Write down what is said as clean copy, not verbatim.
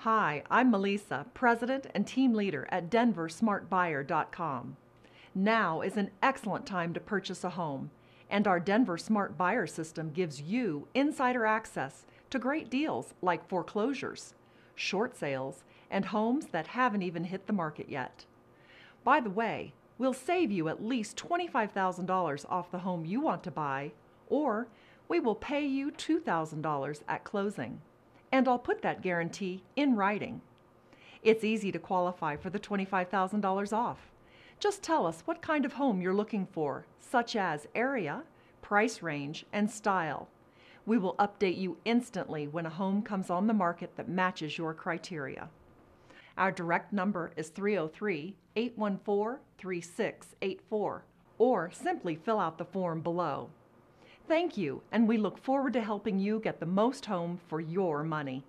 Hi, I'm Melissa, President and Team Leader at DenverSmartBuyer.com. Now is an excellent time to purchase a home, and our Denver Smart Buyer system gives you insider access to great deals like foreclosures, short sales, and homes that haven't even hit the market yet. By the way, we'll save you at least $25,000 off the home you want to buy, or we will pay you $2,000 at closing. And I'll put that guarantee in writing. It's easy to qualify for the $25,000 off. Just tell us what kind of home you're looking for, such as area, price range, and style. We will update you instantly when a home comes on the market that matches your criteria. Our direct number is 303-814-3684, or simply fill out the form below. Thank you, and we look forward to helping you get the most home for your money.